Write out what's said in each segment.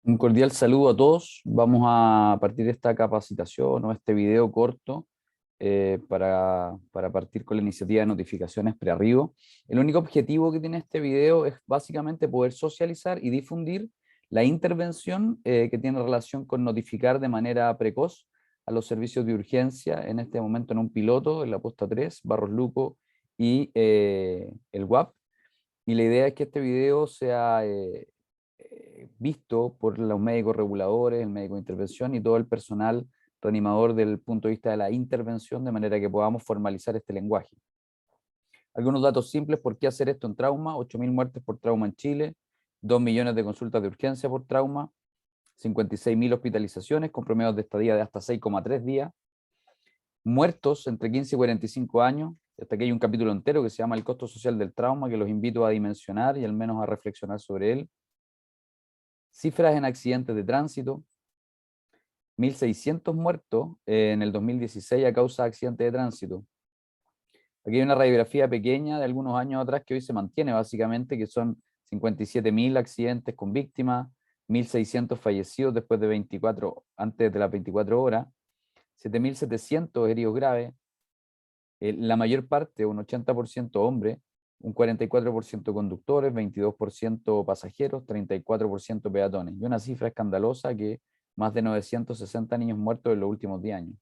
Un cordial saludo a todos. Vamos a partir de esta capacitación o este video corto para partir con la iniciativa de notificaciones prearribo. El único objetivo que tiene este video es básicamente poder socializar y difundir la intervención que tiene relación con notificar de manera precoz a los servicios de urgencia, en este momento en un piloto, en la posta 3, Barros Luco y el WAP. Y la idea es que este video sea visto por los médicos reguladores, el médico de intervención y todo el personal reanimador del punto de vista de la intervención, de manera que podamos formalizar este lenguaje. Algunos datos simples: ¿por qué hacer esto en trauma? 8.000 muertes por trauma en Chile, 2 millones de consultas de urgencia por trauma, 56.000 hospitalizaciones con promedios de estadía de hasta 6,3 días, muertos entre 15 y 45 años. Hasta aquí hay un capítulo entero que se llama El costo social del trauma, que los invito a dimensionar y al menos a reflexionar sobre él. Cifras en accidentes de tránsito: 1.600 muertos en el 2016 a causa de accidentes de tránsito. Aquí hay una radiografía pequeña de algunos años atrás que hoy se mantiene básicamente, que son 57.000 accidentes con víctimas, 1.600 fallecidos después de 24, antes de las 24 horas, 7.700 heridos graves, la mayor parte, un 80% hombres, un 44% conductores, 22% pasajeros, 34% peatones. Y una cifra escandalosa que más de 960 niños muertos en los últimos 10 años.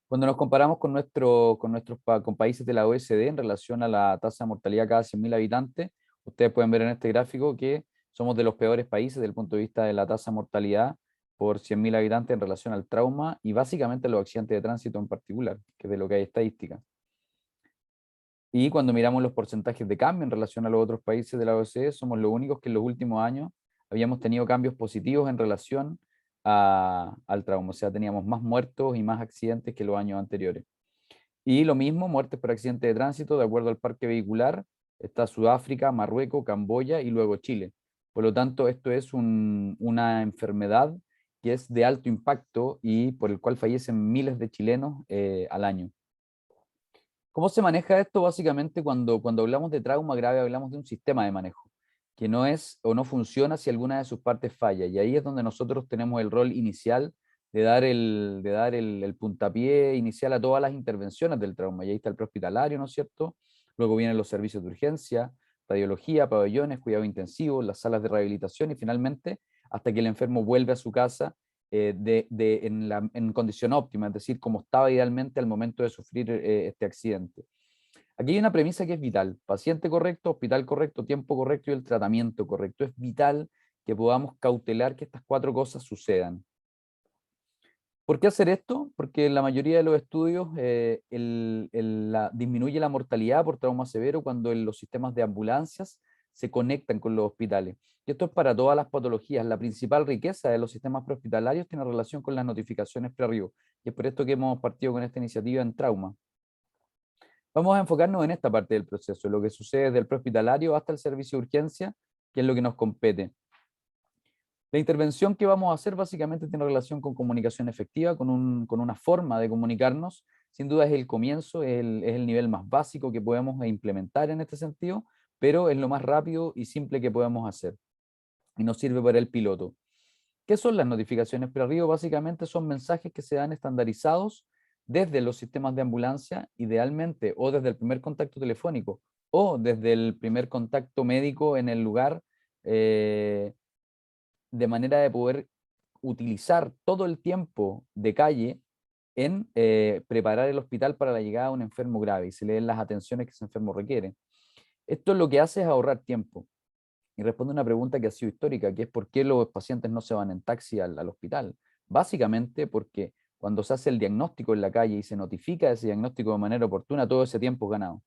Cuando nos comparamos con países de la OECD en relación a la tasa de mortalidad cada 100.000 habitantes, ustedes pueden ver en este gráfico que somos de los peores países desde el punto de vista de la tasa de mortalidad por 100.000 habitantes en relación al trauma y básicamente los accidentes de tránsito en particular, que es de lo que hay estadísticas. Y cuando miramos los porcentajes de cambio en relación a los otros países de la OCDE, somos los únicos que en los últimos años habíamos tenido cambios positivos en relación al trauma. O sea, teníamos más muertos y más accidentes que los años anteriores. Y lo mismo, muertes por accidente de tránsito, de acuerdo al parque vehicular, está Sudáfrica, Marruecos, Camboya y luego Chile. Por lo tanto, esto es una enfermedad que es de alto impacto y por el cual fallecen miles de chilenos al año. ¿Cómo se maneja esto? Básicamente, cuando hablamos de trauma grave, hablamos de un sistema de manejo, que no es o no funciona si alguna de sus partes falla. Y ahí es donde nosotros tenemos el rol inicial de dar el puntapié inicial a todas las intervenciones del trauma. Y ahí está el prehospitalario, ¿no es cierto? Luego vienen los servicios de urgencia, radiología, pabellones, cuidado intensivo, las salas de rehabilitación y finalmente hasta que el enfermo vuelve a su casa en condición óptima, es decir, como estaba idealmente al momento de sufrir este accidente. Aquí hay una premisa que es vital: paciente correcto, hospital correcto, tiempo correcto y el tratamiento correcto. Es vital que podamos cautelar que estas cuatro cosas sucedan. ¿Por qué hacer esto? Porque en la mayoría de los estudios disminuye la mortalidad por trauma severo cuando los sistemas de ambulancias se conectan con los hospitales. Y esto es para todas las patologías. La principal riqueza de los sistemas prehospitalarios tiene relación con las notificaciones prearribo. Y es por esto que hemos partido con esta iniciativa en trauma. Vamos a enfocarnos en esta parte del proceso, lo que sucede desde el prehospitalario hasta el servicio de urgencia, que es lo que nos compete. La intervención que vamos a hacer básicamente tiene relación con comunicación efectiva, con una forma de comunicarnos. Sin duda es el comienzo, es el nivel más básico que podemos implementar en este sentido, pero es lo más rápido y simple que podemos hacer. Y nos sirve para el piloto. ¿Qué son las notificaciones prearribo? Básicamente son mensajes que se dan estandarizados desde los sistemas de ambulancia, idealmente, o desde el primer contacto telefónico, o desde el primer contacto médico en el lugar, de manera de poder utilizar todo el tiempo de calle en preparar el hospital para la llegada de un enfermo grave y se le den las atenciones que ese enfermo requiere. Esto lo que hace es ahorrar tiempo y responde a una pregunta que ha sido histórica, que es ¿por qué los pacientes no se van en taxi al hospital? Básicamente porque cuando se hace el diagnóstico en la calle y se notifica ese diagnóstico de manera oportuna, todo ese tiempo es ganado.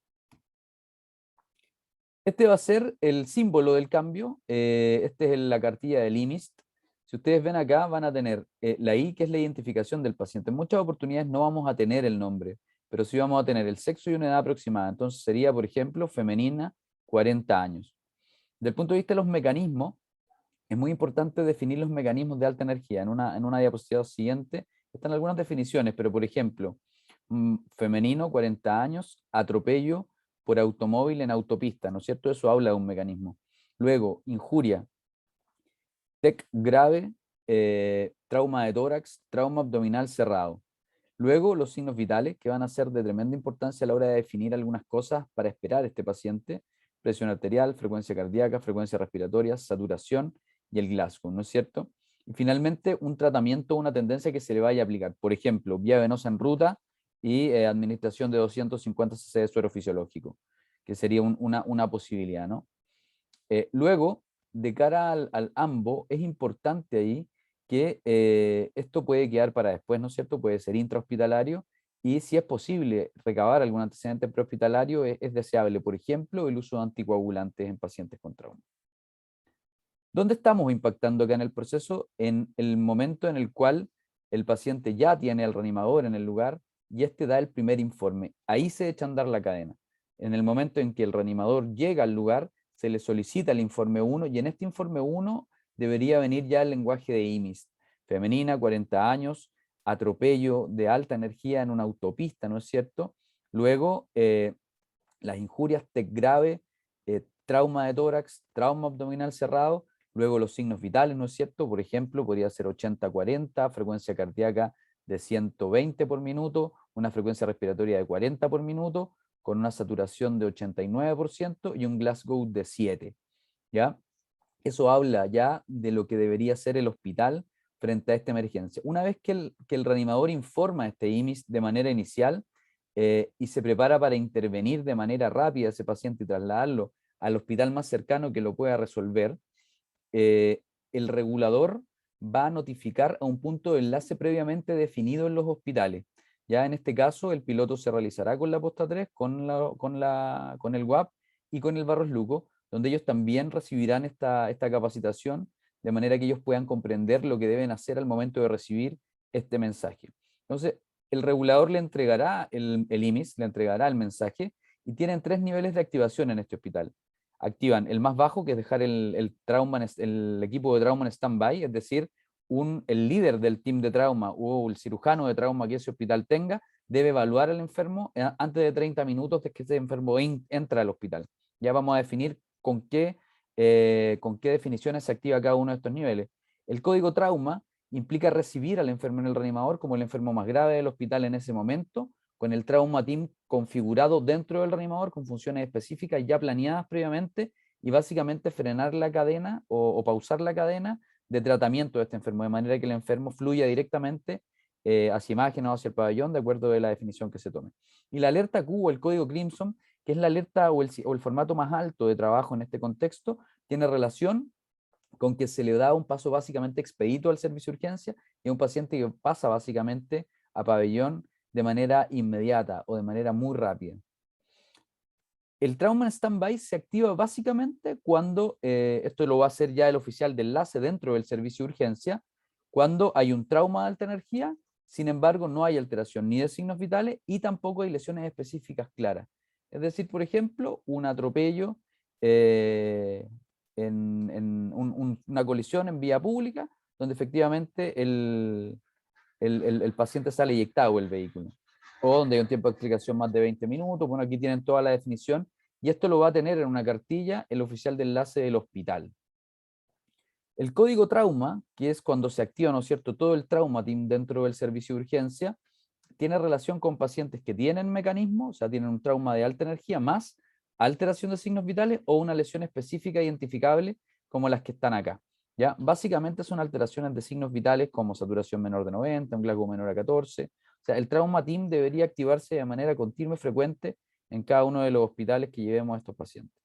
Este va a ser el símbolo del cambio. Este es la cartilla del IMIST. Si ustedes ven acá, van a tener la I, que es la identificación del paciente. En muchas oportunidades no vamos a tener el nombre, pero sí vamos a tener el sexo y una edad aproximada. Entonces sería, por ejemplo, femenina, 40 años. Desde el punto de vista de los mecanismos, es muy importante definir los mecanismos de alta energía. En una diapositiva siguiente están algunas definiciones, pero por ejemplo, femenino, 40 años, atropello por automóvil en autopista, ¿no es cierto? Eso habla de un mecanismo. Luego, injuria. TEC grave, trauma de tórax, trauma abdominal cerrado. Luego, los signos vitales, que van a ser de tremenda importancia a la hora de definir algunas cosas para esperar a este paciente: presión arterial, frecuencia cardíaca, frecuencia respiratoria, saturación y el Glasgow, ¿no es cierto? Y finalmente, un tratamiento, una tendencia que se le vaya a aplicar. Por ejemplo, vía venosa en ruta y administración de 250 cc de suero fisiológico, que sería una posibilidad, ¿no? Luego, de cara al AMBO, es importante ahí que esto puede quedar para después, ¿no es cierto? Puede ser intrahospitalario, y si es posible recabar algún antecedente prehospitalario, es deseable. Por ejemplo, el uso de anticoagulantes en pacientes con trauma. ¿Dónde estamos impactando acá en el proceso? En el momento en el cual el paciente ya tiene el reanimador en el lugar y este da el primer informe. Ahí se echa a andar la cadena. En el momento en que el reanimador llega al lugar, se le solicita el informe 1, y en este informe 1 debería venir ya el lenguaje de IMIS. Femenina, 40 años, atropello de alta energía en una autopista, ¿no es cierto? Luego, las injurias TEC grave, trauma de tórax, trauma abdominal cerrado. Luego los signos vitales, ¿no es cierto? Por ejemplo, podría ser 80-40, frecuencia cardíaca de 120 por minuto, una frecuencia respiratoria de 40 por minuto, con una saturación de 89% y un Glasgow de 7, ¿ya? Eso habla ya de lo que debería ser el hospital frente a esta emergencia. Una vez que el reanimador informa a este IMIS de manera inicial y se prepara para intervenir de manera rápida a ese paciente y trasladarlo al hospital más cercano que lo pueda resolver, el regulador va a notificar a un punto de enlace previamente definido en los hospitales. Ya en este caso, el piloto se realizará con la posta 3, con el WAP y con el Barros Luco, donde ellos también recibirán esta capacitación, de manera que ellos puedan comprender lo que deben hacer al momento de recibir este mensaje. Entonces, el regulador le entregará el IMIS, le entregará el mensaje, y tienen 3 niveles de activación en este hospital. Activan el más bajo, que es dejar el equipo de trauma en stand-by, es decir, el líder del team de trauma o el cirujano de trauma que ese hospital tenga debe evaluar al enfermo antes de 30 minutos de que ese enfermo entra al hospital. Ya vamos a definir con qué definiciones se activa cada uno de estos niveles. El código trauma implica recibir al enfermo en el reanimador como el enfermo más grave del hospital en ese momento, con el trauma team configurado dentro del reanimador con funciones específicas ya planeadas previamente, y básicamente frenar la cadena o pausar la cadena de tratamiento de este enfermo, de manera que el enfermo fluya directamente hacia imágenes o hacia el pabellón, de acuerdo de la definición que se tome. Y la alerta Q o el código Crimson, que es la alerta o el formato más alto de trabajo en este contexto, tiene relación con que se le da un paso básicamente expedito al servicio de urgencia y a un paciente que pasa básicamente a pabellón de manera inmediata o de manera muy rápida. El trauma en stand-by se activa básicamente cuando, esto lo va a hacer ya el oficial de enlace dentro del servicio de urgencia, cuando hay un trauma de alta energía, sin embargo no hay alteración ni de signos vitales y tampoco hay lesiones específicas claras. Es decir, por ejemplo, un atropello, una colisión en vía pública, donde efectivamente el paciente sale eyectado del vehículo, o donde hay un tiempo de explicación más de 20 minutos. Bueno, aquí tienen toda la definición, y esto lo va a tener en una cartilla el oficial de enlace del hospital. El código trauma, que es cuando se activa, ¿no es cierto?, todo el trauma team dentro del servicio de urgencia, tiene relación con pacientes que tienen mecanismo, o sea, tienen un trauma de alta energía más alteración de signos vitales o una lesión específica identificable como las que están acá. ¿Ya? Básicamente son alteraciones de signos vitales como saturación menor de 90, un Glasgow menor a 14. O sea, el trauma team debería activarse de manera continua y frecuente en cada uno de los hospitales que llevemos a estos pacientes.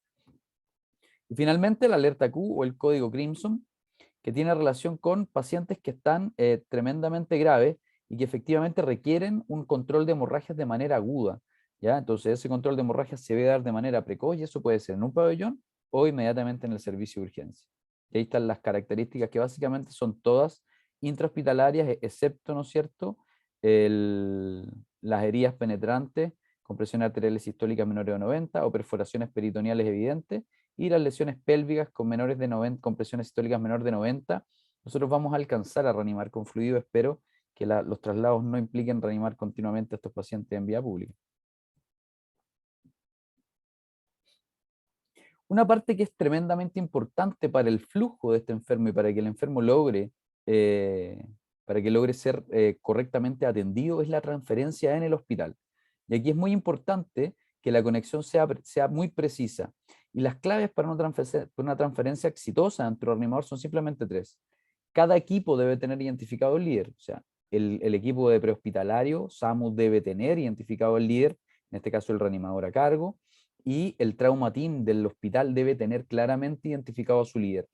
Y finalmente, la alerta Q o el código Crimson, que tiene relación con pacientes que están tremendamente graves y que efectivamente requieren un control de hemorragias de manera aguda, ¿ya? Entonces ese control de hemorragias se debe dar de manera precoz, y eso puede ser en un pabellón o inmediatamente en el servicio de urgencia. Y ahí están las características, que básicamente son todas intrahospitalarias, excepto, ¿no es cierto?, las heridas penetrantes con presiones arteriales sistólicas menores de 90 o perforaciones peritoneales evidentes, y las lesiones pélvicas con menores de 90, con presiones sistólicas menor de 90, nosotros vamos a alcanzar a reanimar con fluido. Espero que los traslados no impliquen reanimar continuamente a estos pacientes en vía pública. Una parte que es tremendamente importante para el flujo de este enfermo y para que el enfermo logre, eh, para que logre ser correctamente atendido es la transferencia en el hospital. Y aquí es muy importante que la conexión sea muy precisa. Y las claves para una transferencia exitosa dentro del reanimador son simplemente tres. Cada equipo debe tener identificado el líder. O sea, el equipo de prehospitalario, SAMU, debe tener identificado el líder, en este caso el reanimador a cargo, y el trauma team del hospital debe tener claramente identificado a su líder.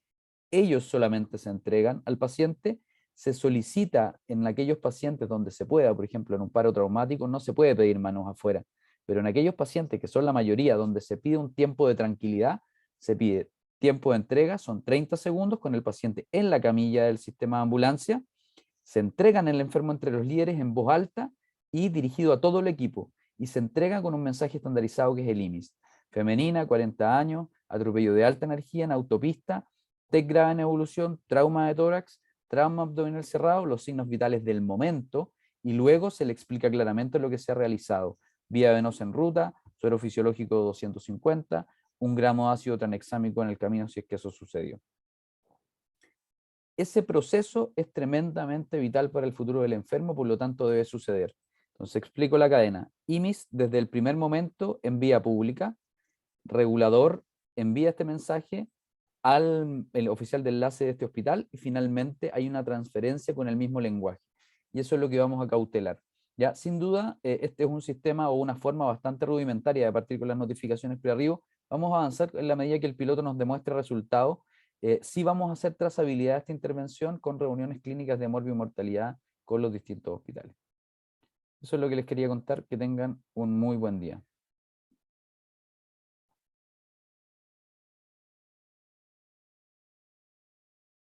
Ellos solamente se entregan al paciente, se solicita en aquellos pacientes donde se pueda, por ejemplo, en un paro traumático no se puede pedir manos afuera, pero en aquellos pacientes que son la mayoría, donde se pide un tiempo de tranquilidad, se pide tiempo de entrega, son 30 segundos con el paciente en la camilla del sistema de ambulancia, se entregan el enfermo entre los líderes en voz alta y dirigido a todo el equipo, y se entrega con un mensaje estandarizado que es el IMIS. Femenina, 40 años, atropello de alta energía en autopista, TEC grave en evolución, trauma de tórax, trauma abdominal cerrado, los signos vitales del momento, y luego se le explica claramente lo que se ha realizado. Vía venosa en ruta, suero fisiológico 250, 1 gramo de ácido tranexámico en el camino si es que eso sucedió. Ese proceso es tremendamente vital para el futuro del enfermo, por lo tanto debe suceder. Entonces explico la cadena. IMIS desde el primer momento en vía pública, regulador envía este mensaje al el oficial de enlace de este hospital y finalmente hay una transferencia con el mismo lenguaje. Y eso es lo que vamos a cautelar. Ya, sin duda, este es un sistema o una forma bastante rudimentaria de partir con las notificaciones pre-arribo. Vamos a avanzar en la medida que el piloto nos demuestre resultados. Sí vamos a hacer trazabilidad de esta intervención con reuniones clínicas de morbimortalidad con los distintos hospitales. Eso es lo que les quería contar. Que tengan un muy buen día.